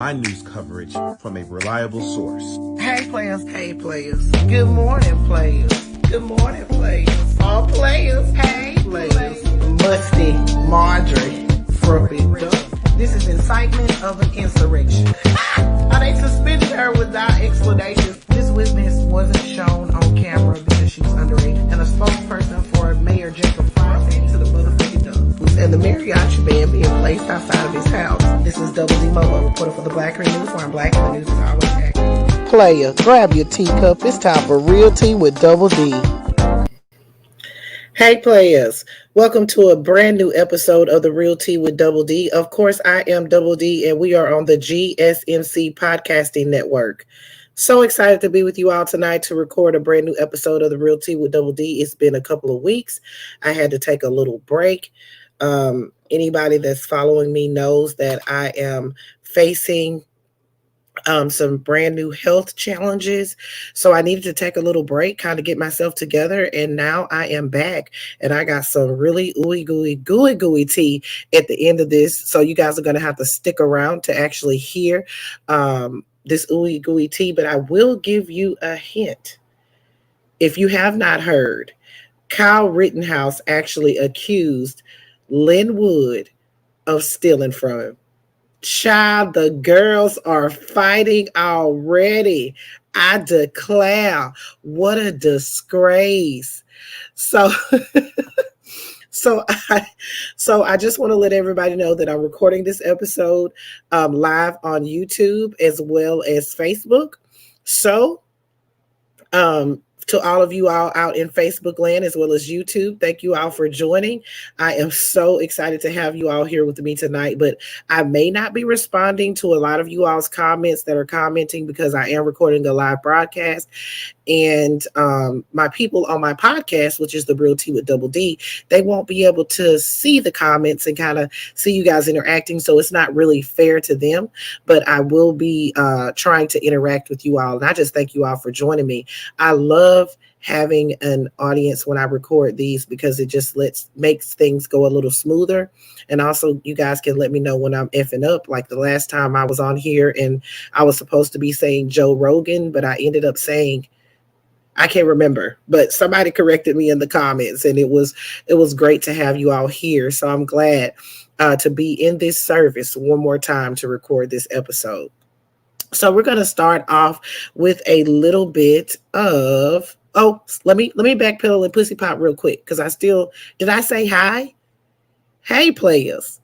my news coverage from a reliable source. Hey players, good morning players, good morning players, all players, hey players, Musty Marjorie, Frumpy Duck. This is incitement of an insurrection. They suspended her without explanation. This witness wasn't shown on camera because she was underage, and a spokesperson for Mayor Jacob Fry said to the motherfucking duck. And the mariachi band being placed outside of his house. This is Double D Momo, reporter for the Black Green News, where I'm black and the news is always accurate. Player, grab your teacup. It's time for Real Tea with Double D. Hey players, welcome to a brand new episode of the Real Tea with Double D. Of course, I am Double D, and we are on the GSMC Podcasting Network. So excited to be with you all tonight to record a brand new episode of the Real Tea with Double D. It's been a couple of weeks. I had to take a little break. Anybody that's following me knows that I am facing some brand new health challenges. So I needed to take a little break, kind of get myself together. And now I am back and I got some really gooey tea at the end of this. So you guys are going to have to stick around to actually hear this gooey tea. But I will give you a hint. If you have not heard, Kyle Rittenhouse actually accused Lynn Wood of stealing from him. Child, the girls are fighting already. I declare, what a disgrace. So I just want to let everybody know that I'm recording this episode live on YouTube as well as Facebook. So to all of you all out in Facebook land as well as YouTube, thank you all for joining. I am so excited to have you all here with me tonight, but I may not be responding to a lot of you all's comments that are commenting because I am recording a live broadcast. And my people on my podcast, which is the Real Tea with Double D, they won't be able to see the comments and kind of see you guys interacting. So it's not really fair to them, but I will be trying to interact with you all. And I just thank you all for joining me. I love having an audience when I record these because it just makes things go a little smoother. And also you guys can let me know when I'm effing up. Like the last time I was on here and I was supposed to be saying Joe Rogan, but I ended up saying, I can't remember, but somebody corrected me in the comments, and it was great to have you all here. So I'm glad to be in this service one more time to record this episode. So we're going to start off with a little bit of, let me backpedal and pussy pop real quick because did I say hi? Hey players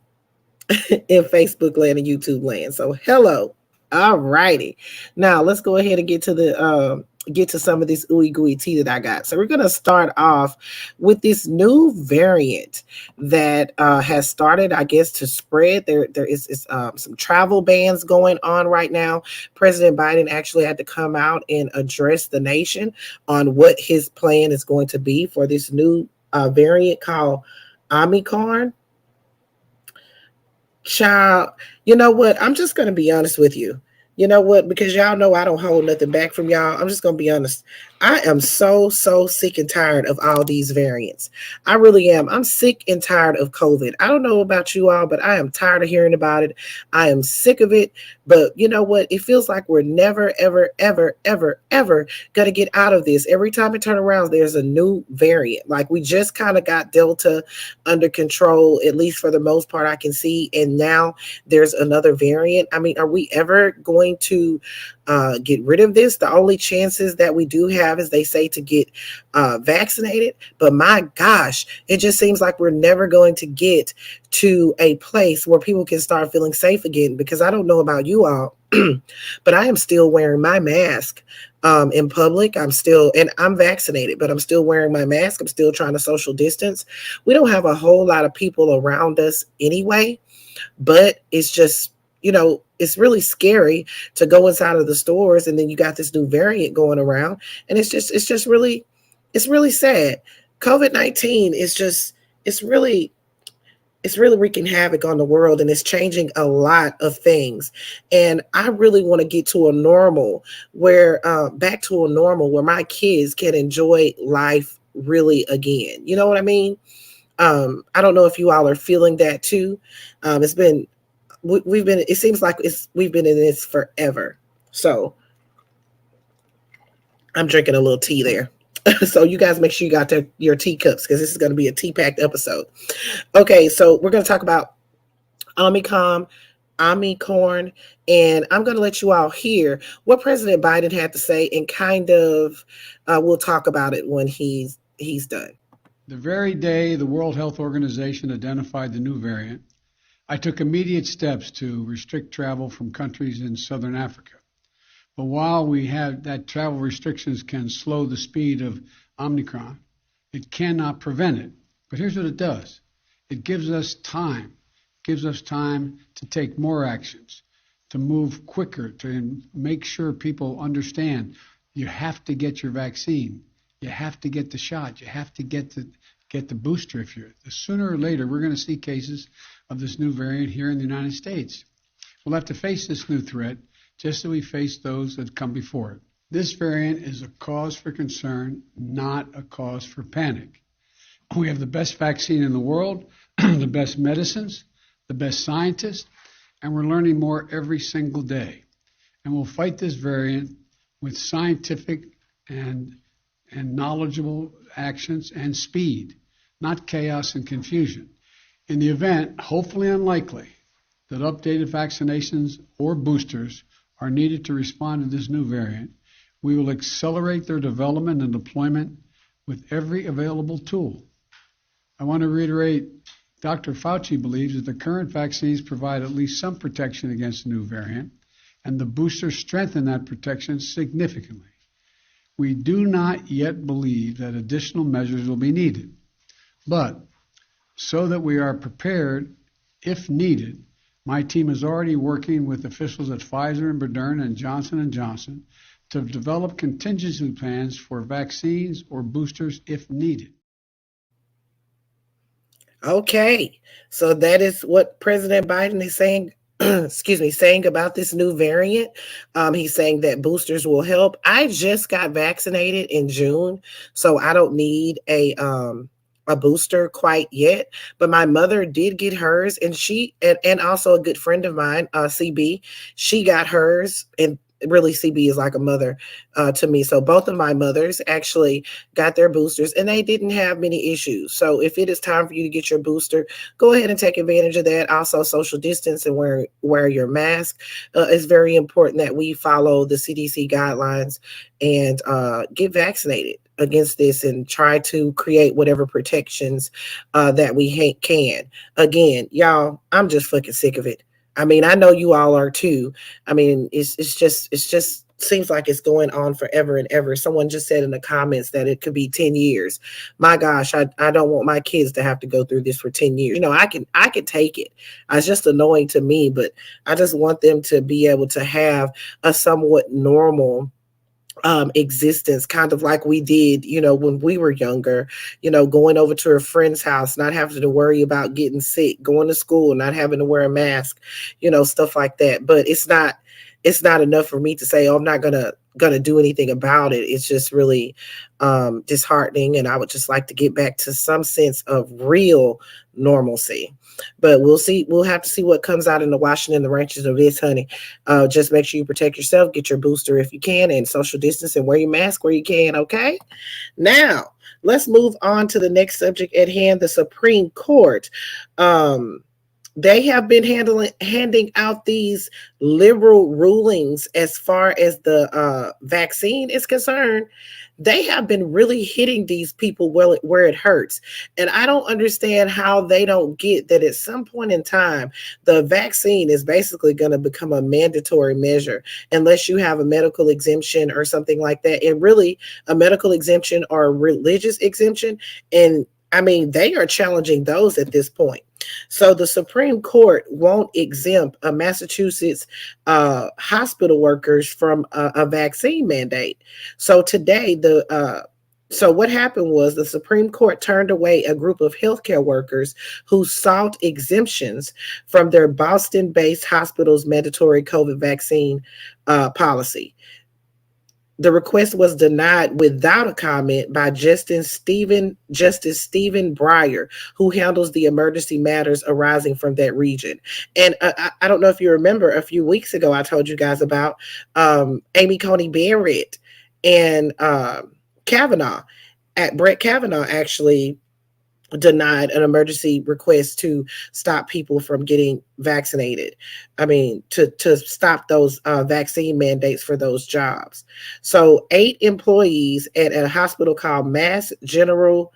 in Facebook land and YouTube land. So hello. All righty. Now let's go ahead and get to some of this ooey gooey tea that I got. So we're going to start off with this new variant that has started, I guess, to spread. There is some travel bans going on right now. President Biden actually had to come out and address the nation on what his plan is going to be for this new variant called Omicron. Child, you know what? I'm just going to be honest with you. You know what? Because y'all know I don't hold nothing back from y'all. I'm just going to be honest. I am so sick and tired of all these variants. I really am. I'm sick and tired of COVID. I don't know about you all, but I am tired of hearing about it. I am sick of it. But you know what? It feels like we're never, ever going to get out of this. Every time we turn around, there's a new variant. Like we just kind of got Delta under control, at least for the most part I can see. And now there's another variant. I mean, are we ever going to get rid of this? The only chances that we do have is they say to get vaccinated. But my gosh, it just seems like we're never going to get to a place where people can start feeling safe again, because I don't know about you all, but I am still wearing my mask in public. I'm vaccinated, but I'm still wearing my mask. I'm still trying to social distance. We don't have a whole lot of people around us anyway, but it's just, it's really scary to go inside of the stores and then you got this new variant going around, and it's really sad. COVID-19 it's really wreaking havoc on the world, and it's changing a lot of things. And I really want to get to a normal back to a normal where my kids can enjoy life really again. You know what I mean? I don't know if you all are feeling that too. It's been we've been. It seems like we've been in this forever. So I'm drinking a little tea there. So you guys make sure you got your teacups because this is going to be a tea packed episode. Okay, so we're going to talk about Omicron, and I'm going to let you all hear what President Biden had to say, and kind of we'll talk about it when he's done. The very day the World Health Organization identified the new variant, I took immediate steps to restrict travel from countries in southern Africa. But while we have that travel restrictions can slow the speed of Omicron, it cannot prevent it. But here's what it does. It gives us time. It gives us time to take more actions, to move quicker, to make sure people understand you have to get your vaccine. You have to get the shot. You have to get the booster. If you're sooner or later, we're going to see cases of this new variant here in the United States. We'll have to face this new threat just as we face those that come before it. This variant is a cause for concern, not a cause for panic. We have the best vaccine in the world, the best medicines, the best scientists, and we're learning more every single day. And we'll fight this variant with scientific and knowledgeable actions and speed, not chaos and confusion. In the event, hopefully unlikely, that updated vaccinations or boosters are needed to respond to this new variant, we will accelerate their development and deployment with every available tool. I want to reiterate, Dr. Fauci believes that the current vaccines provide at least some protection against the new variant, and the boosters strengthen that protection significantly. We do not yet believe that additional measures will be needed, but so that we are prepared if needed, my team is already working with officials at Pfizer and Moderna and Johnson & Johnson to develop contingency plans for vaccines or boosters if needed. Okay, so that is what President Biden is saying. Saying about this new variant. He's saying that boosters will help. I just got vaccinated in June, so I don't need a booster quite yet, but my mother did get hers, and she and also a good friend of mine, CB, she got hers, and really CB is like a mother to me. So both of my mothers actually got their boosters, and they didn't have many issues. So if it is time for you to get your booster, go ahead and take advantage of that. Also, social distance and wear your mask. It's very important that we follow the CDC guidelines and get vaccinated against this and try to create whatever protections that we can. Again, y'all, I'm just fucking sick of it. I mean, I know you all are too. I mean, it's just seems like it's going on forever and ever. Someone just said in the comments that it could be 10 years. My gosh, I don't want my kids to have to go through this for 10 years. You know, I can take it. It's just annoying to me, but I just want them to be able to have a somewhat normal existence, kind of like we did, you know, when we were younger, you know, going over to a friend's house, not having to worry about getting sick, going to school, not having to wear a mask, you know, stuff like that. But it's not enough for me to say, oh, I'm not gonna do anything about it. It's just really disheartening, and I would just like to get back to some sense of real normalcy. But we'll see. We'll have to see what comes out in the washing and the ranches of this, honey. Just make sure you protect yourself, get your booster if you can, and social distance, and wear your mask where you can. Okay. Now let's move on to the next subject at hand. The Supreme Court. They have been handing out these liberal rulings as far as the vaccine is concerned. They have been really hitting these people where it hurts. And I don't understand how they don't get that at some point in time, the vaccine is basically going to become a mandatory measure unless you have a medical exemption or something like that. And really a medical exemption or a religious exemption. And I mean, they are challenging those at this point. So the Supreme Court won't exempt Massachusetts hospital workers from a vaccine mandate. So today, so what happened was the Supreme Court turned away a group of healthcare workers who sought exemptions from their Boston-based hospital's mandatory COVID vaccine policy. The request was denied without a comment by Justice Stephen Breyer, who handles the emergency matters arising from that region. And I don't know if you remember, a few weeks ago, I told you guys about Amy Coney Barrett and Kavanaugh. Brett Kavanaugh actually denied an emergency request to stop people from getting vaccinated. I mean, to stop those vaccine mandates for those jobs. So 8 employees at a hospital called Mass General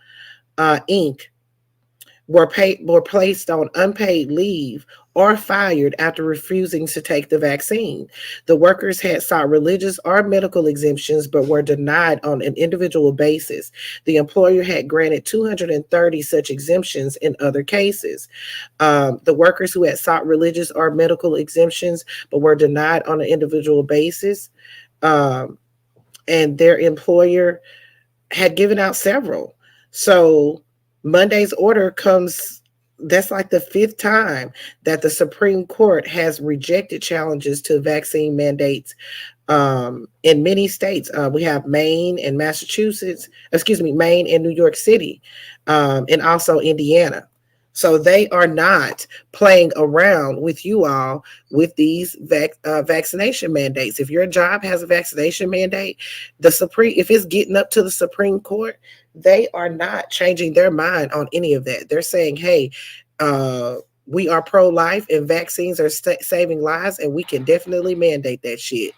Inc. Were placed on unpaid leave or fired after refusing to take the vaccine. The workers had sought religious or medical exemptions but were denied on an individual basis. The employer had granted 230 such exemptions in other cases. The workers who had sought religious or medical exemptions but were denied on an individual basis, and their employer had given out several. So Monday's order comes, that's like the 5th time that the Supreme Court has rejected challenges to vaccine mandates in many states. We have Maine and Maine and New York City, and also Indiana. So they are not playing around with you all with these vaccination mandates. If your job has a vaccination mandate, if it's getting up to the Supreme Court, they are not changing their mind on any of that. They're saying, hey, we are pro-life and vaccines are saving lives, and we can definitely mandate that shit.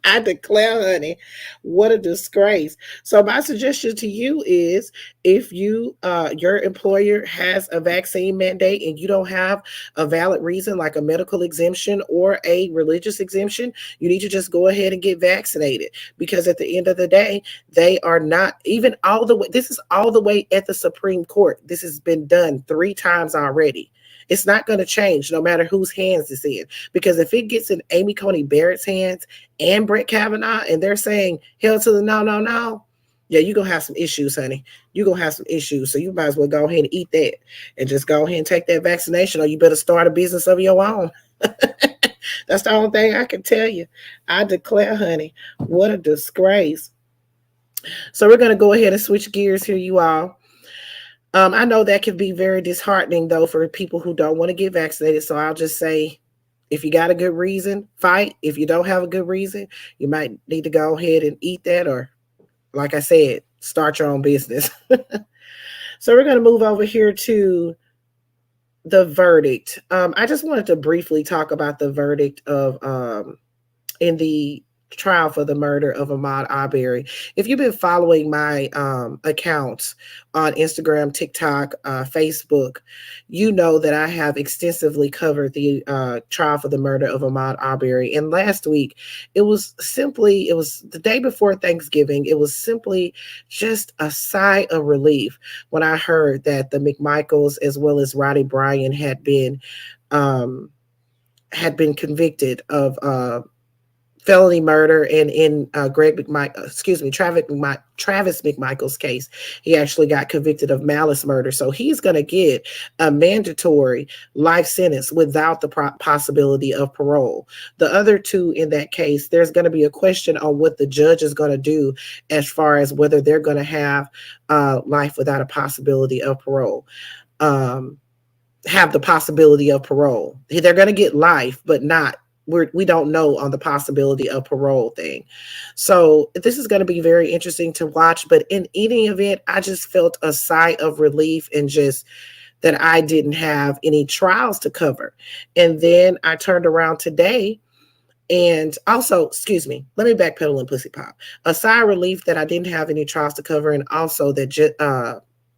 I declare, honey, what a disgrace. So my suggestion to you is, if your employer has a vaccine mandate and you don't have a valid reason like a medical exemption or a religious exemption, you need to just go ahead and get vaccinated, because at the end of the day, they are not even all the way. This is all the way at the Supreme Court. This has been done 3 times already. It's not going to change no matter whose hands it's in, because if it gets in Amy Coney Barrett's hands and Brett Kavanaugh and they're saying hell to the no, yeah, you're going to have some issues, honey. You're going to have some issues. So you might as well go ahead and eat that and just go ahead and take that vaccination, or you better start a business of your own. That's the only thing I can tell you. I declare, honey, what a disgrace. So we're going to go ahead and switch gears here, you all. I know that can be very disheartening, though, for people who don't want to get vaccinated. So I'll just say, if you got a good reason, fight. If you don't have a good reason, you might need to go ahead and eat that, or, like I said, start your own business. So we're going to move over here to the verdict. I just wanted to briefly talk about the verdict of in the trial for the murder of Ahmaud Arbery. If you've been following my accounts on Instagram, TikTok, Facebook, you know that I have extensively covered the trial for the murder of Ahmaud Arbery. And last week, it was the day before Thanksgiving. It was simply just a sigh of relief when I heard that the McMichaels, as well as Roddy Bryan, had been convicted of felony murder, and in Travis McMichael's case, he actually got convicted of malice murder. So he's going to get a mandatory life sentence without the possibility of parole. The other 2 in that case, there's going to be a question on what the judge is going to do as far as whether they're going to have life without a possibility of parole. Have the possibility of parole. They're going to get life, but we don't know on the possibility of parole thing. So this is going to be very interesting to watch. But in any event, I just felt a sigh of relief, and just that I didn't have any trials to cover. And then I turned around today, and also, let me backpedal and pussy pop. A sigh of relief that I didn't have any trials to cover, and also that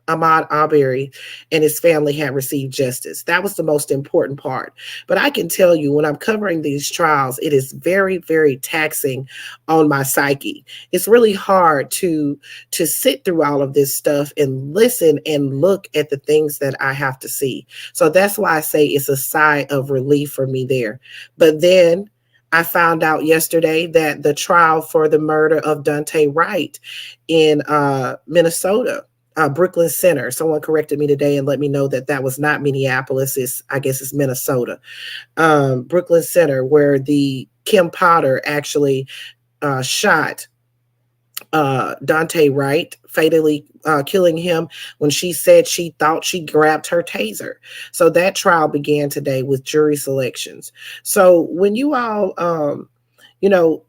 Ahmaud Arbery and his family had received justice. That was the most important part. But I can tell you, when I'm covering these trials, it is very, very taxing on my psyche. It's really hard to sit through all of this stuff and listen and look at the things that I have to see. So that's why I say it's a sigh of relief for me there. But then I found out yesterday that the trial for the murder of Dante Wright in Minnesota, Brooklyn Center. Someone corrected me today and let me know that was not Minneapolis. I guess it's Minnesota. Brooklyn Center, where the Kim Potter actually shot Dante Wright, fatally killing him when she said she thought she grabbed her taser. So that trial began today with jury selections. So when you all, you know,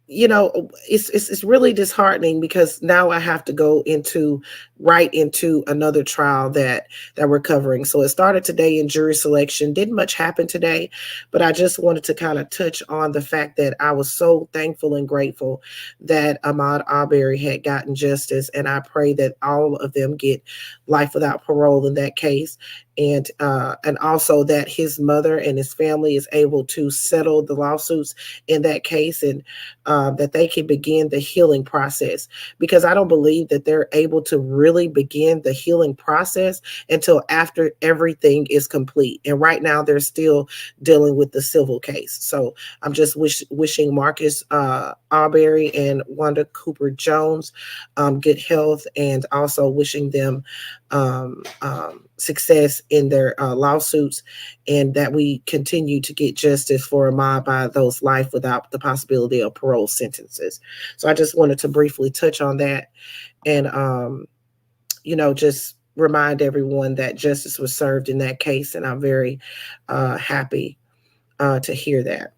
it's really disheartening because now I have to go right into another trial that we're covering. So it started today in jury selection. Didn't much happen today, but I just wanted to kind of touch on the fact that I was so thankful and grateful that Ahmaud Arbery had gotten justice, and I pray that all of them get life without parole in that case. And also that his mother and his family is able to settle the lawsuits in that case, and that they can begin the healing process, because I don't believe that they're able to really begin the healing process until after everything is complete. And right now they're still dealing with the civil case. So I'm just wishing Marcus Arbery and Wanda Cooper Jones good health, and also wishing them success in their lawsuits, and that we continue to get justice for Ahmaud by those life without the possibility of parole sentences. So I just wanted to briefly touch on that, and just remind everyone that justice was served in that case, and I'm very happy to hear that.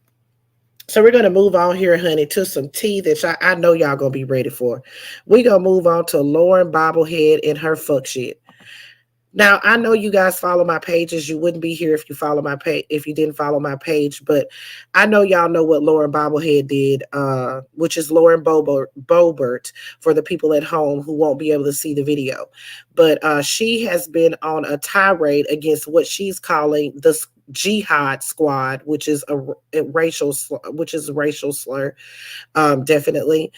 So we're going to move on here, honey, to some tea that I know y'all going to be ready for. We're going to move on to Lauren Bobblehead and her fuck shit. Now, I know you guys follow my pages. You wouldn't be here if you follow my page, if you didn't follow my page, but I know y'all know what Lauren Bobblehead did, which is Lauren Boebert for the people at home who won't be able to see the video. But she has been on a tirade against what she's calling the Jihad Squad, which is a racial slur, definitely.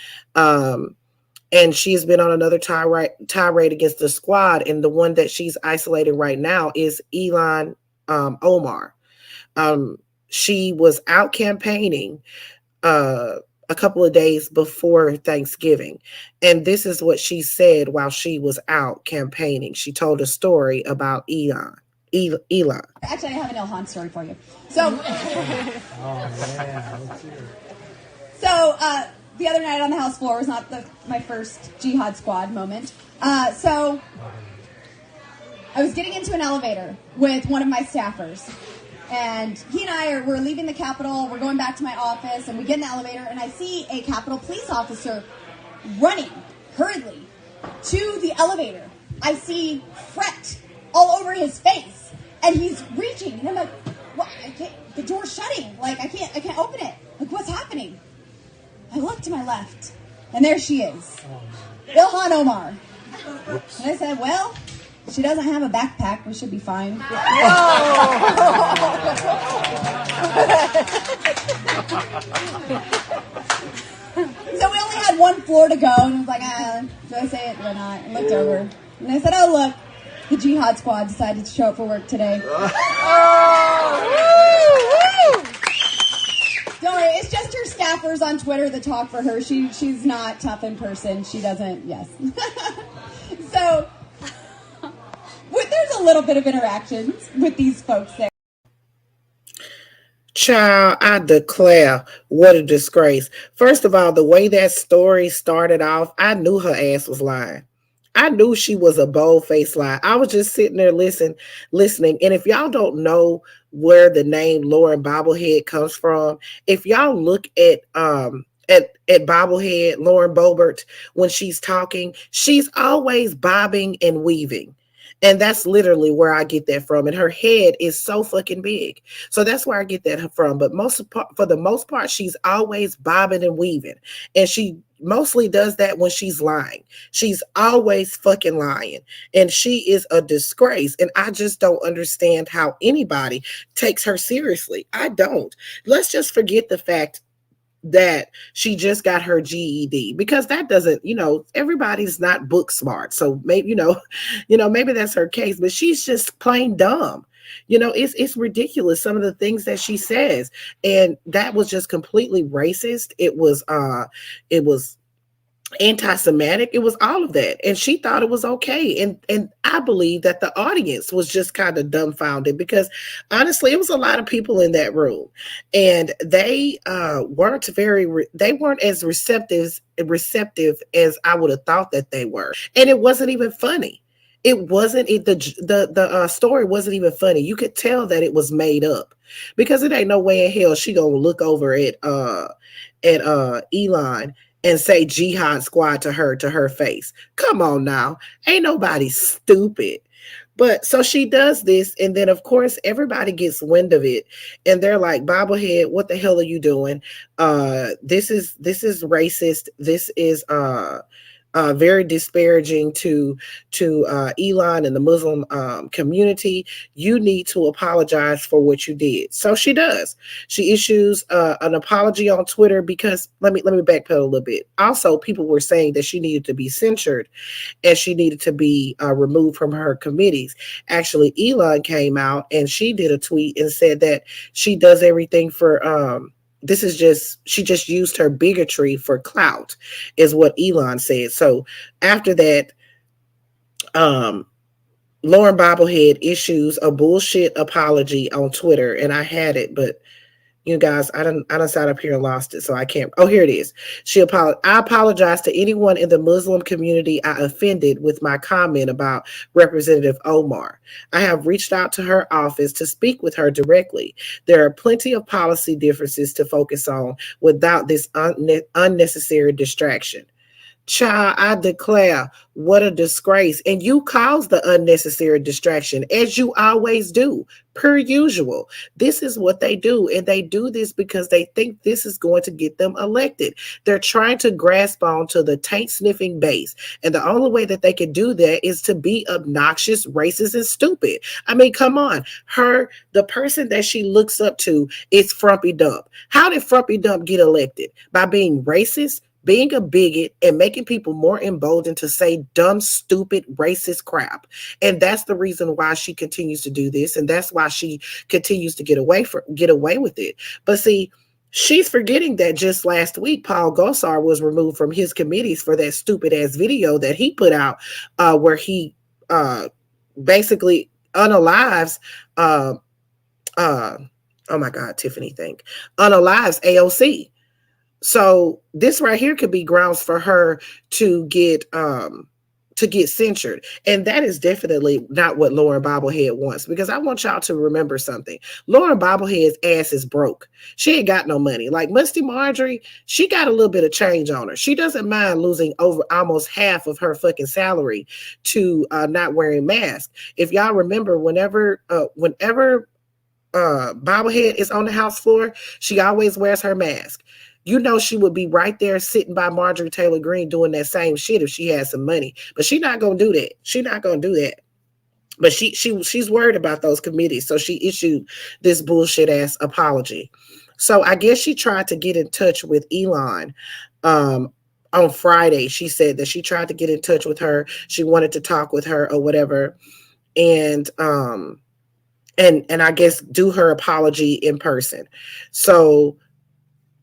And she's been on another tirade against the squad. And the one that she's isolated right now is Ilhan Omar. She was out campaigning a couple of days before Thanksgiving. And this is what she said while she was out campaigning. She told a story about Ilhan. Actually, I have an Ilhan story for you. So, the other night on the House floor was not my first Jihad Squad moment. So I was getting into an elevator with one of my staffers, and he and I we're leaving the Capitol. We're going back to my office, and we get in the elevator, and I see a Capitol police officer running hurriedly to the elevator. I see fret all over his face, and he's reaching, and I'm like, "What? I can't. The door's shutting. Like I can't open it. Like what's happening?" I look to my left, and there she is, Ilhan Omar. Oops. And I said, well, she doesn't have a backpack. We should be fine. So we only had one floor to go, and I was like, do I say it or not? I looked over, and I said, oh, look, the Jihad Squad decided to show up for work today. Don't worry, it's just her staffers on Twitter that talk for her. She's not tough in person. She doesn't, yes. So, there's a little bit of interactions with these folks there. Child, I declare, what a disgrace. First of all, the way that story started off, I knew her ass was lying. I knew she was a bold-faced lie. I was just sitting there listening. And if y'all don't know where the name Lauren Bobblehead comes from, if y'all look at Bobblehead, Lauren Boebert, when she's talking, she's always bobbing and weaving. And that's literally where I get that from. And her head is so fucking big. So that's where I get that from. But for the most part, she's always bobbing and weaving. And she mostly does that when she's lying. She's always fucking lying. And she is a disgrace. And I just don't understand how anybody takes her seriously. I don't. Let's just forget the fact that she just got her GED, because that doesn't, everybody's not book smart. So maybe, maybe that's her case, but she's just plain dumb. It's ridiculous, some of the things that she says. And that was just completely racist. It was anti-Semitic. It was all of that, and she thought it was okay. And I believe that the audience was just kind of dumbfounded, because honestly, it was a lot of people in that room, and they they weren't as receptive as I would have thought that they were, and it wasn't even funny. It wasn't it, the story wasn't even funny. You could tell that it was made up, because it ain't no way in hell she gonna look over at Elon and say Jihad Squad to her face. Come on now. Ain't nobody stupid. But so she does this, and then of course everybody gets wind of it, and they're like, Bobblehead, what the hell are you doing? This is racist. This is very disparaging to Elon and the Muslim community. You need to apologize for what you did. So she does. She issues an apology on Twitter, because let me backpedal a little bit. Also, people were saying that she needed to be censured and she needed to be removed from her committees. Actually, Elon came out and she did a tweet and said that she does everything for she just used her bigotry for clout, is what Elon said. So after that, Lauren Bobblehead issues a bullshit apology on Twitter, and I had it, but you guys, I done sat up here and lost it, so I can't. Oh, here it is. I apologize to anyone in the Muslim community I offended with my comment about Representative Omar. I have reached out to her office to speak with her directly. There are plenty of policy differences to focus on without this unnecessary distraction. Child, I declare, what a disgrace. And you caused the unnecessary distraction, as you always do, per usual. This is what they do. And they do this because they think this is going to get them elected. They're trying to grasp onto the taint sniffing base. And the only way that they can do that is to be obnoxious, racist, and stupid. I mean, come on. The person that she looks up to is Frumpy Dump. How did Frumpy Dump get elected? By being racist, being a bigot, and making people more emboldened to say dumb, stupid, racist crap. And that's the reason why she continues to do this. And that's why she continues to get away with it. But see, she's forgetting that just last week, Paul Gosar was removed from his committees for that stupid ass video that he put out, where he basically unalives, oh my God, Tiffany, unalives AOC. So this right here could be grounds for her to get censured. And that is definitely not what Lauren Bobblehead wants, because I want y'all to remember something. Lauren Bobblehead's ass is broke. She ain't got no money. Like Musty Marjorie, she got a little bit of change on her. She doesn't mind losing over almost half of her fucking salary to not wearing masks. If y'all remember, whenever Bobblehead is on the House floor, she always wears her mask. You know, she would be right there sitting by Marjorie Taylor Greene doing that same shit if she had some money. But she's not going to do that. She's not going to do that. But she's worried about those committees. So she issued this bullshit ass apology. So I guess she tried to get in touch with Elon on Friday. She said that she tried to get in touch with her. She wanted to talk with her or whatever. And I guess do her apology in person. So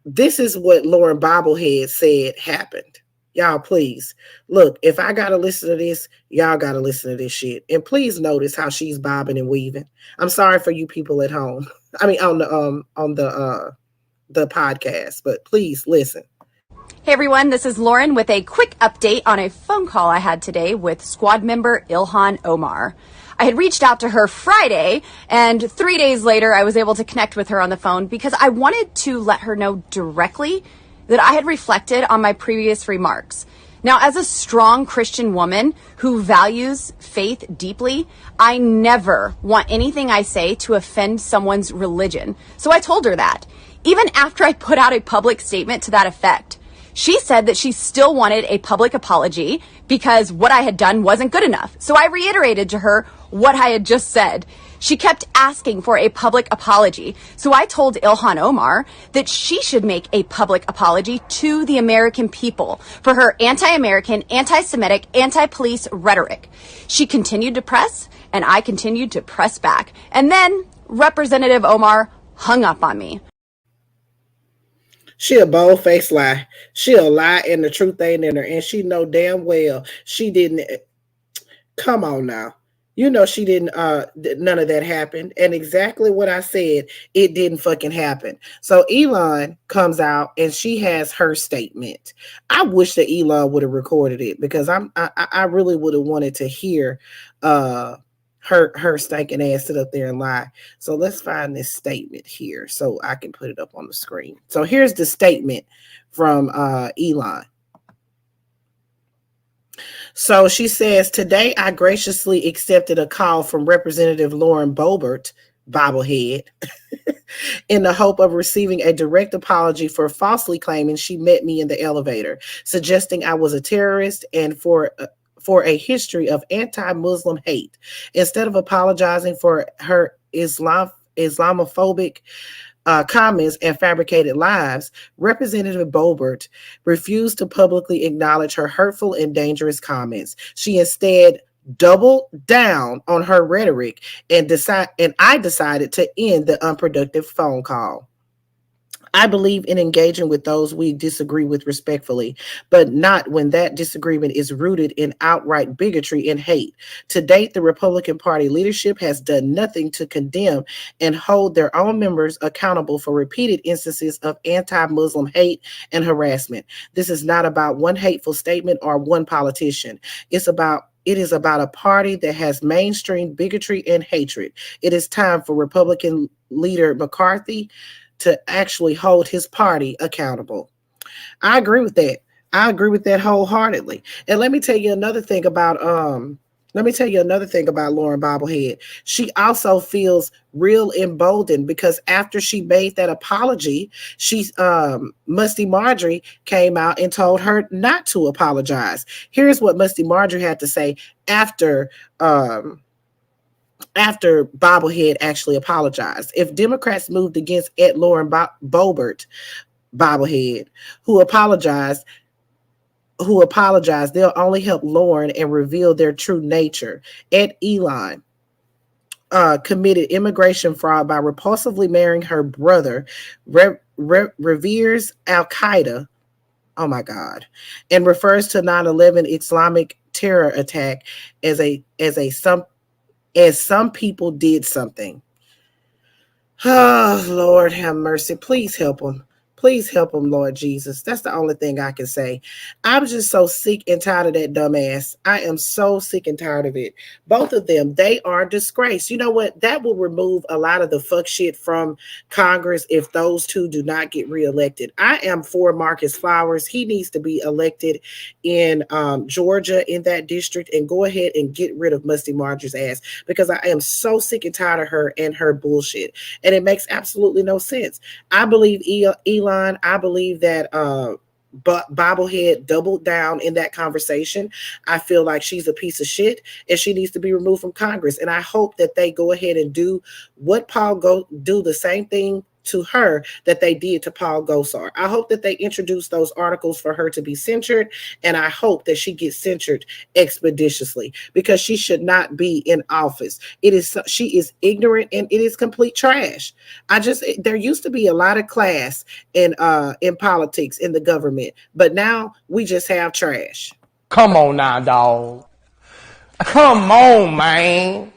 this is what Lauren Bobblehead said happened. Y'all, please look. If I gotta listen to this, y'all gotta listen to this shit. And please notice how she's bobbing and weaving. I'm sorry for you people at home. I mean, on the podcast, but please listen. Hey everyone, this is Lauren with a quick update on a phone call I had today with squad member Ilhan Omar. I had reached out to her Friday, and 3 days later I was able to connect with her on the phone because I wanted to let her know directly that I had reflected on my previous remarks. Now, as a strong Christian woman who values faith deeply, I never want anything I say to offend someone's religion. So I told her that, even after I put out a public statement to that effect. She said that she still wanted a public apology because what I had done wasn't good enough. So I reiterated to her what I had just said. She kept asking for a public apology. So I told Ilhan Omar that she should make a public apology to the American people for her anti-American, anti-Semitic, anti-police rhetoric. She continued to press, and I continued to press back. And then Representative Omar hung up on me. She a bold faced lie. She'll lie and the truth ain't in her. And she know damn well she didn't. Come on now. You know she didn't none of that happened. And exactly what I said, it didn't fucking happen. So Elon comes out and she has her statement. I wish that Elon would have recorded it because I really would have wanted to hear uh her stinking ass sit up there and lie. So let's find this statement here so I can put it up on the screen. So here's the statement from Elon. So she says, today I graciously accepted a call from Representative Lauren Boebert, bobblehead, in the hope of receiving a direct apology for falsely claiming she met me in the elevator, suggesting I was a terrorist and for a history of anti-Muslim hate. Instead of apologizing for her Islamophobic comments and fabricated lies, Representative Boebert refused to publicly acknowledge her hurtful and dangerous comments. She instead doubled down on her rhetoric and I decided to end the unproductive phone call. I believe in engaging with those we disagree with respectfully, but not when that disagreement is rooted in outright bigotry and hate. To date, the Republican Party leadership has done nothing to condemn and hold their own members accountable for repeated instances of anti-Muslim hate and harassment. This is not about one hateful statement or one politician. It is about a party that has mainstream bigotry and hatred. It is time for Republican leader McCarthy to actually hold his party accountable. I agree with that. I agree with that wholeheartedly. And let me tell you another thing about Lauren Bobblehead. She also feels real emboldened because after she made that apology, Musty Marjorie came out and told her not to apologize. Here's what Musty Marjorie had to say after Bobblehead actually apologized. If Democrats moved against Ed Lauren Boebert, Bobblehead, who apologized, they'll only help Lauren and reveal their true nature. Ed Elon committed immigration fraud by repulsively marrying her brother, reveres Al-Qaeda, oh my God, and refers to 9/11 Islamic terror attack as some people did something. Oh, Lord have mercy. Please help them. Please help them, Lord Jesus. That's the only thing I can say. I'm just so sick and tired of that dumbass. I am so sick and tired of it. Both of them, they are disgraced. You know what? That will remove a lot of the fuck shit from Congress if those two do not get reelected. I am for Marcus Flowers. He needs to be elected in Georgia in that district and go ahead and get rid of Musty Marjorie's ass because I am so sick and tired of her and her bullshit. And it makes absolutely no sense. I believe Elon, I believe that Bobblehead doubled down in that conversation. I feel like she's a piece of shit and she needs to be removed from Congress. And I hope that they go ahead and do the same thing to her that they did to Paul Gosar. I hope that they introduce those articles for her to be censured, and I hope that she gets censured expeditiously because she should not be in office. She is ignorant and it is complete trash. There used to be a lot of class in politics in the government, but now we just have trash. Come on now, dog. Come on, man.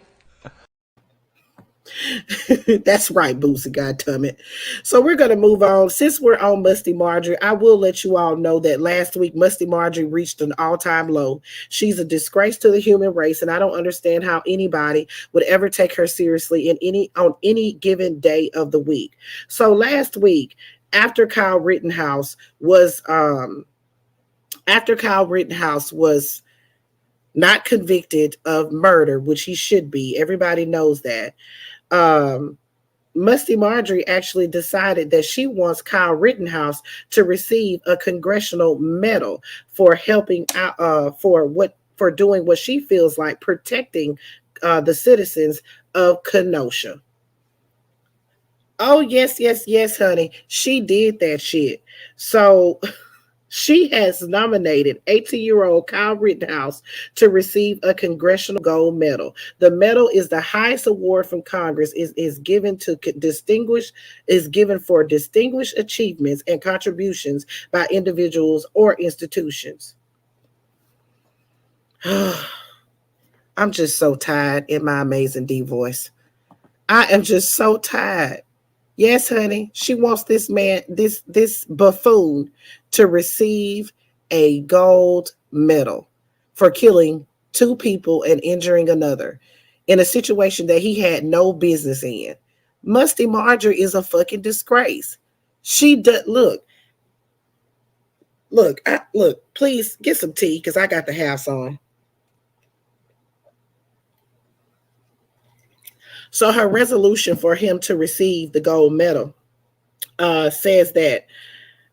That's right, Boosie, goddammit. So we're going to move on. Since we're on Musty Marjorie, I will let you all know that last week Musty Marjorie reached an all-time low. She's a disgrace to the human race, and I don't understand how anybody would ever take her seriously on any given day of the week. So last week, after Kyle Rittenhouse was not convicted of murder, which he should be, everybody knows that. Musty Marjorie actually decided that she wants Kyle Rittenhouse to receive a congressional medal for helping out for doing what she feels like protecting the citizens of Kenosha. Oh yes, honey, she did that shit. So She has nominated 18-year-old Kyle Rittenhouse to receive a congressional gold medal. The medal is the highest award from Congress. Is given to is given for distinguished achievements and contributions by individuals or institutions. I'm just so tired in my amazing D voice. I am just so tired. Yes, honey, she wants this man, this buffoon, to receive a gold medal for killing 2 people and injuring another in a situation that he had no business in. Musty Marjorie is a fucking disgrace. She does look, please get some tea because I got the house on. So her resolution for him to receive the gold medal says that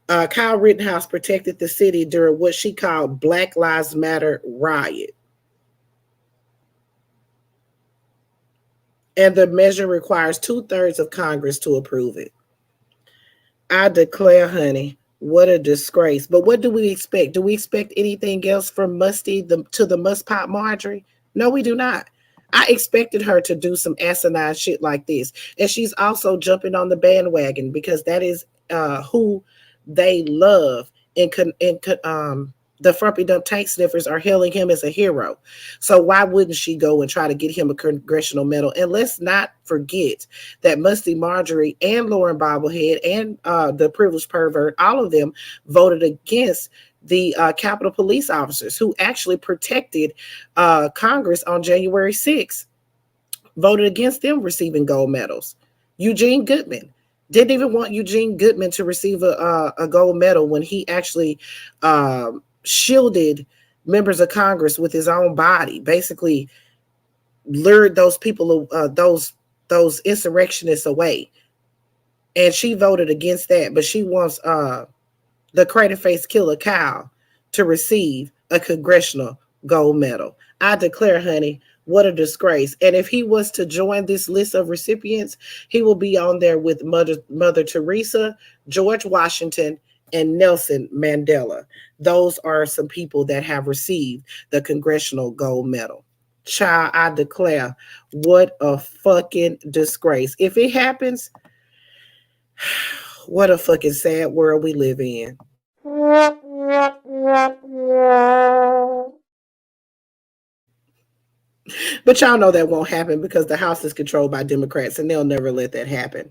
Kyle Rittenhouse protected the city during what she called Black Lives Matter riot. And the measure requires 2/3 of Congress to approve it. I declare, honey, what a disgrace. But what do we expect? Do we expect anything else from Musty to the Must Pop Marjorie? No, we do not. I expected her to do some asinine shit like this. And she's also jumping on the bandwagon because that is who they love. And the frumpy dump tank sniffers are hailing him as a hero. So why wouldn't she go and try to get him a congressional medal? And let's not forget that Musty Marjorie and Lauren Bobblehead and the privileged pervert, all of them voted against the Capitol Police officers who actually protected Congress on January 6th, voted against them receiving gold medals. Eugene Goodman didn't even want Eugene Goodman to receive a gold medal when he actually shielded members of Congress with his own body, basically lured those people, those insurrectionists away. And she voted against that, but she wants the crater-faced killer Kyle to receive a congressional gold medal. I declare, honey, what a disgrace. And if he was to join this list of recipients, he will be on there with Mother Teresa, George Washington, and Nelson Mandela. Those are some people that have received the congressional gold medal. Child, I declare, what a fucking disgrace. If it happens, what a fucking sad world we live in. But y'all know that won't happen because the House is controlled by Democrats and they'll never let that happen.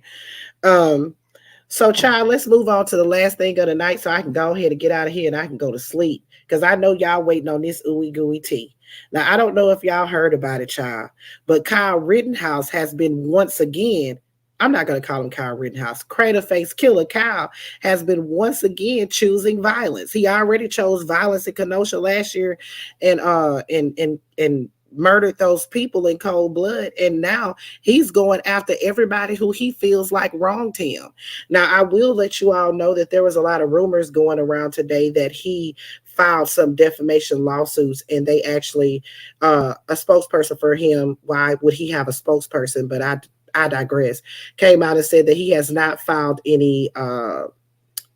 So, child, let's move on to the last thing of the night so I can go ahead and get out of here and I can go to sleep because I know y'all waiting on this ooey gooey tea. Now, I don't know if y'all heard about it, child, but Kyle Rittenhouse has been once again, I'm not going to call him Kyle Rittenhouse, crater-faced killer Kyle has been once again choosing violence. He already chose violence in Kenosha last year and murdered those people in cold blood, and now he's going after everybody who he feels like wronged him. Now, I will let you all know that there was a lot of rumors going around today that he filed some defamation lawsuits, and they actually a spokesperson for him, why would he have a spokesperson, but I digress, came out and said that he has not filed any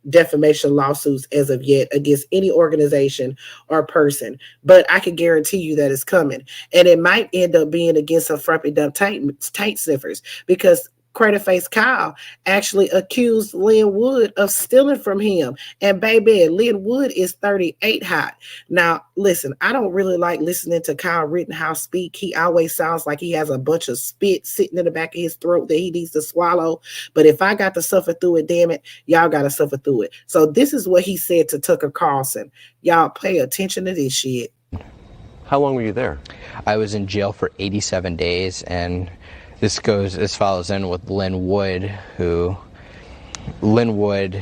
defamation lawsuits as of yet against any organization or person, but I can guarantee you that it's coming, and it might end up being against some frumpy dump tank sniffers because Craterface Kyle actually accused Lynn Wood of stealing from him, and baby, Lynn Wood is 38 hot. Now, listen, I don't really like listening to Kyle Rittenhouse speak. He always sounds like he has a bunch of spit sitting in the back of his throat that he needs to swallow. But if I got to suffer through it, damn it, y'all got to suffer through it. So this is what he said to Tucker Carlson. Y'all pay attention to this shit. How long were you there? I was in jail for 87 days, and this follows in with Lynn Wood, Lynn Wood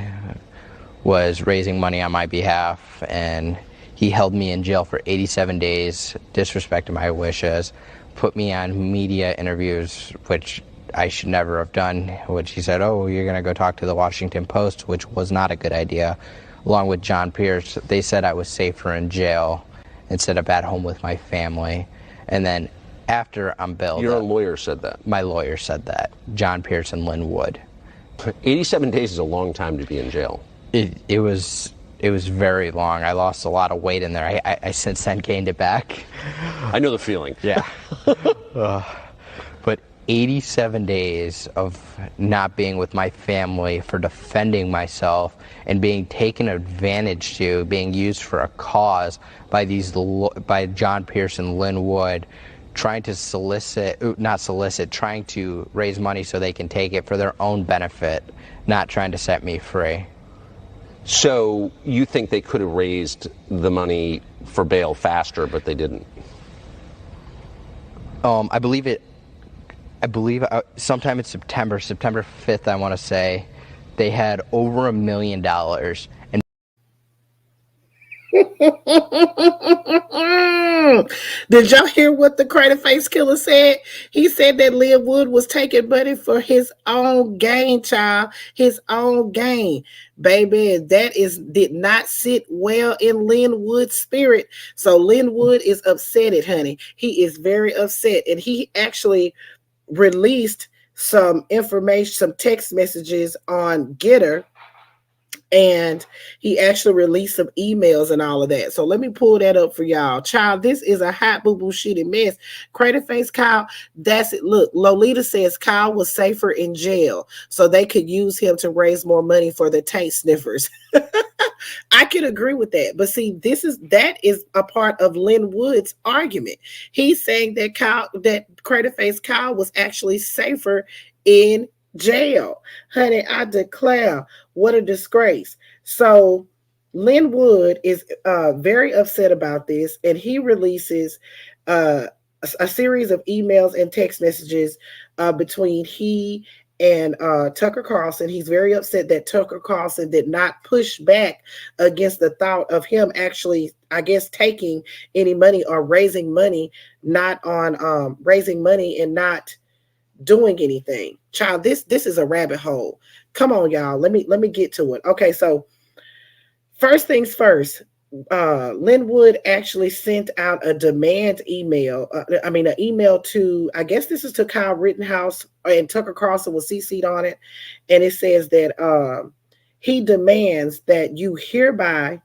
was raising money on my behalf, and he held me in jail for 87 days, disrespected my wishes, put me on media interviews, which I should never have done, which he said, oh, you're going to go talk to the Washington Post, which was not a good idea, along with John Pierce. They said I was safer in jail instead of at home with my family. And then after I'm bailed Your up, lawyer said that? My lawyer said that, John Pierce and Lynn Wood. 87 days is a long time to be in jail. It was it was very long. I lost a lot of weight in there. I since then gained it back. I know the feeling. Yeah. But 87 days of not being with my family, for defending myself and being taken advantage to, being used for a cause by by John Pierce and Lynn Wood, trying to trying to raise money so they can take it for their own benefit, not trying to set me free. So you think they could have raised the money for bail faster, but they didn't? I believe sometime in September 5th, I want to say, they had over $1 million. And did y'all hear what the crater face killer said? He said that Lynn Wood was taking money for his own gain, child, his own gain. Baby, that did not sit well in Lynn Wood's spirit. So Lynn Wood is upset, honey. He is very upset, and he actually released some information, some text messages on Getter, and he actually released some emails and all of that. So let me pull that up for y'all. Child, this is a hot boo-boo shitty mess. Crater face Kyle, that's it. Look, Lolita says Kyle was safer in jail, so they could use him to raise more money for the taint sniffers. I can agree with that. But see, that is a part of Lynn Wood's argument. He's saying that Crater face Kyle was actually safer in jail. Honey, I declare, what a disgrace. So Lynn Wood is very upset about this, and he releases a series of emails and text messages between he and Tucker Carlson. He's very upset that Tucker Carlson did not push back against the thought of him actually, I guess, taking any money or raising money, not on raising money and not doing anything. Child, this is a rabbit hole. Come on, y'all. Let me get to it. Okay, so first things first, Lynn Wood actually sent out a demand email. An email to, I guess this is to Kyle Rittenhouse, and Tucker Carlson was CC'd on it. And it says that he demands that you hereby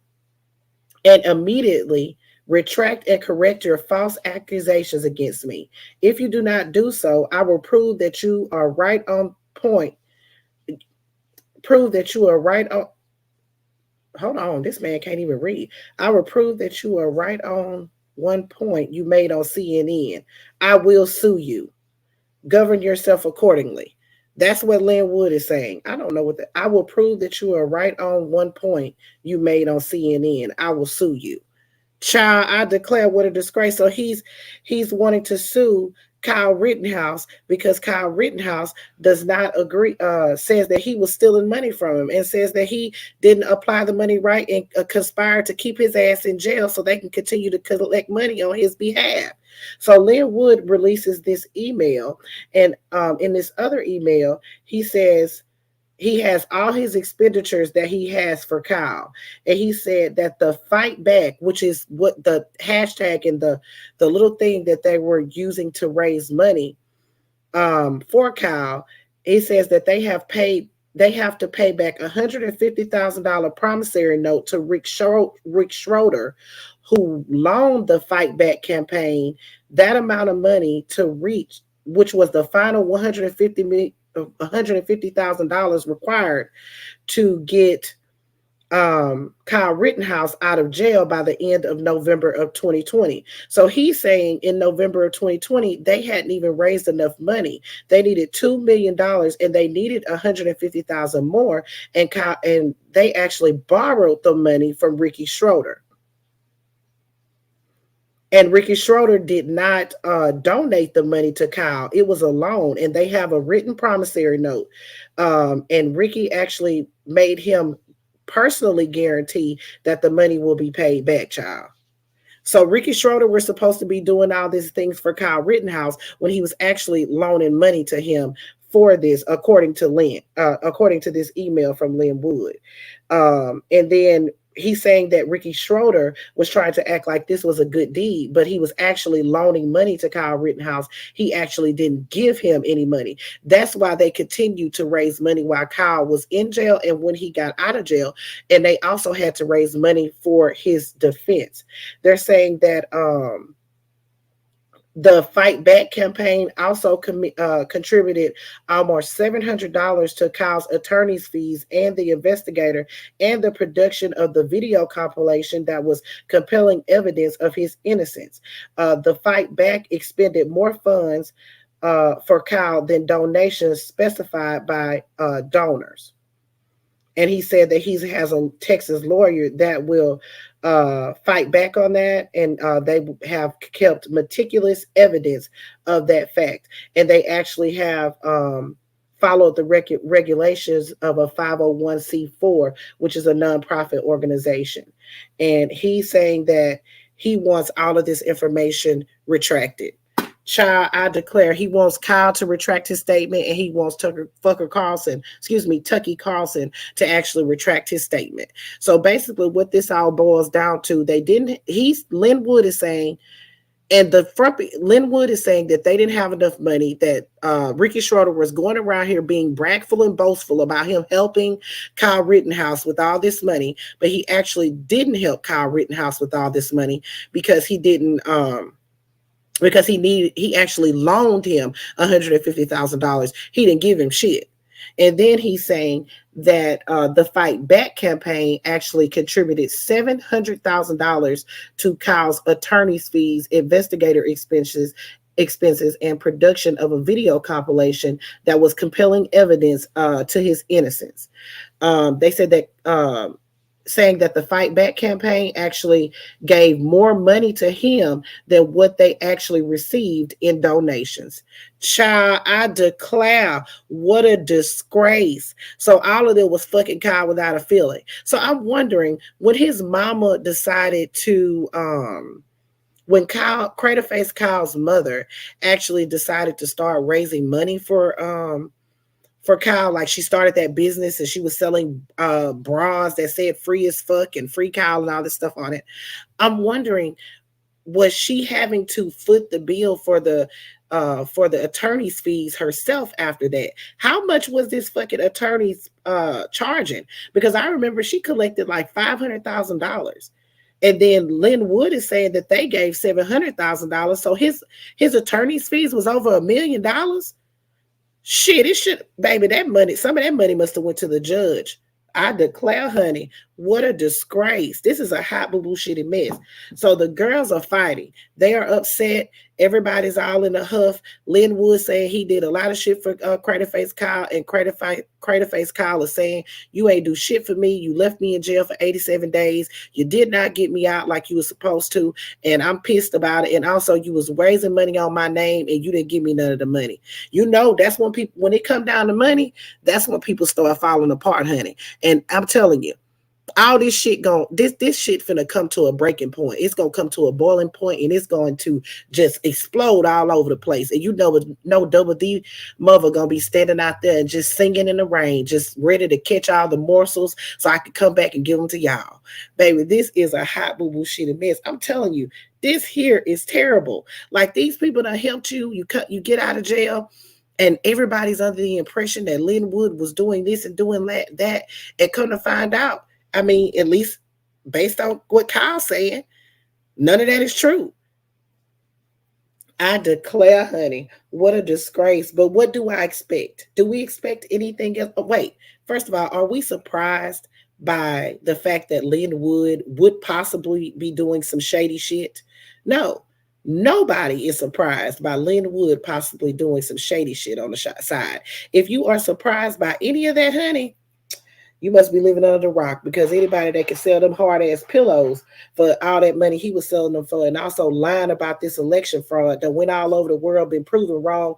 and immediately retract and correct your false accusations against me. If you do not do so, I will prove that you are right on point. Prove that you are right on. Hold on, this man can't even read. I will prove that you are right on one point you made on CNN. I will sue you. Govern yourself accordingly. That's what Lynn Wood is saying. I don't know what I will prove that you are right on one point you made on CNN. I will sue you. Child, I declare, what a disgrace. So he's wanting to sue Kyle Rittenhouse because Kyle Rittenhouse does not agree, says that he was stealing money from him, and says that he didn't apply the money right and conspired to keep his ass in jail so they can continue to collect money on his behalf. So Lynn Wood releases this email, and in this other email, he says he has all his expenditures that he has for Kyle. And he said that the fight back, which is what the hashtag and the little thing that they were using to raise money for Kyle, he says that they have to pay back $150,000 promissory note to Rick Schroeder, who loaned the Fight Back campaign that amount of money to reach, which was the final $150,000 required to get Kyle Rittenhouse out of jail by the end of November of 2020. So he's saying in November of 2020, they hadn't even raised enough money. They needed $2 million and they needed $150,000 more. And they actually borrowed the money from Ricky Schroeder. And Ricky Schroeder did not donate the money to Kyle. It was a loan, and they have a written promissory note. And Ricky actually made him personally guarantee that the money will be paid back, child. So Ricky Schroeder was supposed to be doing all these things for Kyle Rittenhouse when he was actually loaning money to him for this, according to this email from Lynn Wood. And then he's saying that Ricky Schroeder was trying to act like this was a good deed, but he was actually loaning money to Kyle Rittenhouse. He actually didn't give him any money. That's why they continued to raise money while Kyle was in jail and when he got out of jail. And they also had to raise money for his defense. They're saying that the Fight Back campaign also contributed almost $700 to Kyle's attorney's fees and the investigator and the production of the video compilation that was compelling evidence of his innocence. The Fight Back expended more funds for Kyle than donations specified by donors. And he said that he has a Texas lawyer that will fight back on that. And they have kept meticulous evidence of that fact. And they actually have followed the regulations of a 501c4, which is a nonprofit organization. And he's saying that he wants all of this information retracted. Child, I declare he wants Kyle to retract his statement, and he wants Tucky Carlson to actually retract his statement. So basically what this all boils down to, Linwood is saying, and Linwood is saying that they didn't have enough money, that Ricky Schroeder was going around here being bragful and boastful about him helping Kyle Rittenhouse with all this money, but he actually didn't help Kyle Rittenhouse with all this money because he didn't because he actually loaned him $150,000. He didn't give him shit. And then he's saying that the Fight Back campaign actually contributed $700,000 to Kyle's attorney's fees, investigator expenses, and production of a video compilation that was compelling evidence to his innocence. They said that saying that the Fight Back campaign actually gave more money to him than what they actually received in donations. Child, I declare, what a disgrace. So all of it was fucking Kyle without a feeling. So I'm wondering, when his mama decided to, when Craterface Kyle's mother actually decided to start raising money for Kyle, like she started that business and she was selling bras that said free as fuck and free Kyle and all this stuff on it. I'm wondering, was she having to foot the bill for the attorney's fees herself after that? How much was this fucking attorney's charging? Because I remember she collected like $500,000. And then Linwood is saying that they gave $700,000. So his attorney's fees was over $1 million. Shit, it should, baby, some of that money must have went to the judge. I declare, honey, what a disgrace. This is a hot bullshitty mess. So the girls are fighting. They are upset. Everybody's all in a huff. Linwood saying he did a lot of shit for Craterface Kyle, and Craterface Kyle is saying, you ain't do shit for me. You left me in jail for 87 days. You did not get me out like you were supposed to, and I'm pissed about it. And also, you was raising money on my name, and you didn't give me none of the money. You know, that's when it come down to money, that's when people start falling apart, honey. And I'm telling you, all this shit this shit finna come to a breaking point. It's gonna come to a boiling point, and it's going to just explode all over the place. And you know, no Double D mother gonna be standing out there and just singing in the rain, just ready to catch all the morsels so I can come back and give them to y'all. Baby, this is a hot boo-boo shit mess. I'm telling you, this here is terrible. Like, these people that helped you, you get out of jail, and everybody's under the impression that Linwood was doing this and doing that, and come to find out, I mean, at least based on what Kyle's saying, none of that is true. I declare, honey, what a disgrace. But what do I expect? Do we expect anything else? Oh, wait, first of all, are we surprised by the fact that Linwood would possibly be doing some shady shit? No, nobody is surprised by Linwood possibly doing some shady shit on the side. If you are surprised by any of that, honey, you must be living under the rock, because anybody that can sell them hard ass pillows for all that money he was selling them for, and also lying about this election fraud that went all over the world, been proven wrong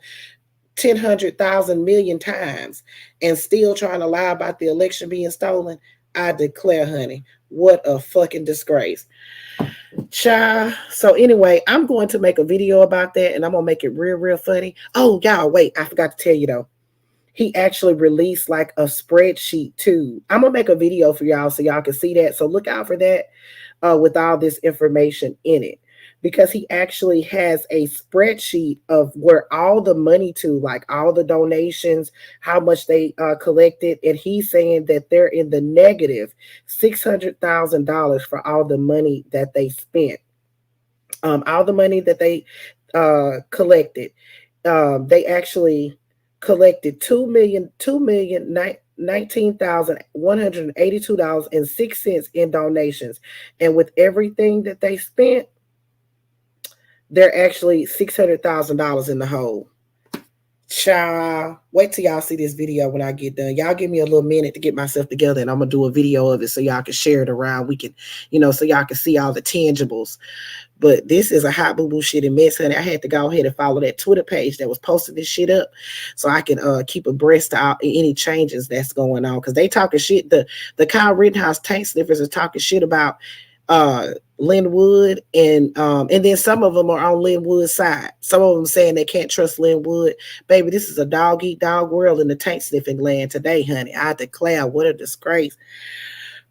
1,000 million times, and still trying to lie about the election being stolen. I declare, honey, what a fucking disgrace. Child. So anyway, I'm going to make a video about that, and I'm going to make it real, real funny. Oh, y'all, wait, I forgot to tell you though. he actually released like a spreadsheet too. I'm gonna make a video for y'all so y'all can see that. So look out for that with all this information in it, because he actually has a spreadsheet of where all the money to, like all the donations, how much they collected, and he's saying that they're in the negative $600,000 for all the money that they spent. All the money that they collected, they actually collected $2,019,182.06 in donations, and with everything that they spent, they're actually $600,000 in the hole. Child, wait till y'all see this video when I get done. Y'all give me a little minute to get myself together, and I'm gonna do a video of it so y'all can share it around. We can, so y'all can see all the tangibles. But this is a hot boo boo shit and mess, honey. I had to go ahead and follow that Twitter page that was posting this shit up so I can keep abreast of any changes that's going on. Because they talking shit. The Kyle Rittenhouse tank sniffers are talking shit about Linwood, and then some of them are on Linwood's side. Some of them saying they can't trust Linwood. Baby, this is a dog eat dog world in the tank sniffing land today, honey. I declare, what a disgrace.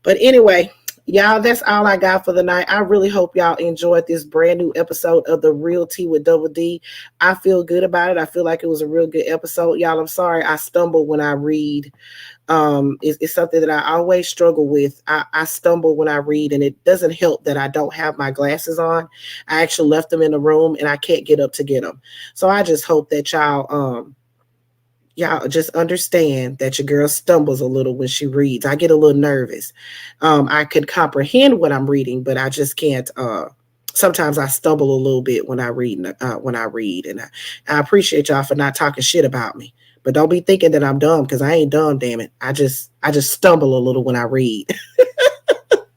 But anyway, y'all, that's all I got for the night. I really hope y'all enjoyed this brand new episode of The Real Tea with Double D. I feel good about it. I feel like it was a real good episode. Y'all, I'm sorry I stumble when I read. It's something that I always struggle with. I stumble when I read, and it doesn't help that I don't have my glasses on. I actually left them in the room, and I can't get up to get them. So I just hope that y'all just understand that your girl stumbles a little when she reads. I get a little nervous. I can comprehend what I'm reading, but I just can't. Sometimes I stumble a little bit when I read. And I appreciate y'all for not talking shit about me. But don't be thinking that I'm dumb, because I ain't dumb, damn it. I just stumble a little when I read.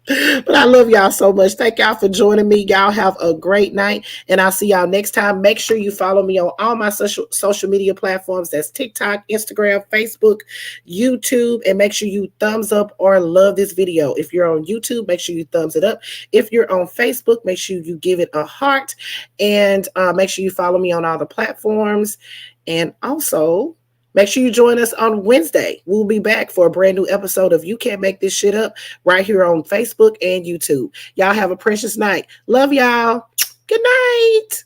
But I love y'all so much. Thank y'all for joining me. Y'all have a great night, and I'll see y'all next time. Make sure you follow me on all my social media platforms. That's TikTok, Instagram, Facebook, YouTube, and make sure you thumbs up or love this video. If you're on YouTube, make sure you thumbs it up. If you're on Facebook, make sure you give it a heart, and make sure you follow me on all the platforms. And also, make sure you join us on Wednesday. We'll be back for a brand new episode of You Can't Make This Shit Up right here on Facebook and YouTube. Y'all have a precious night. Love y'all. Good night.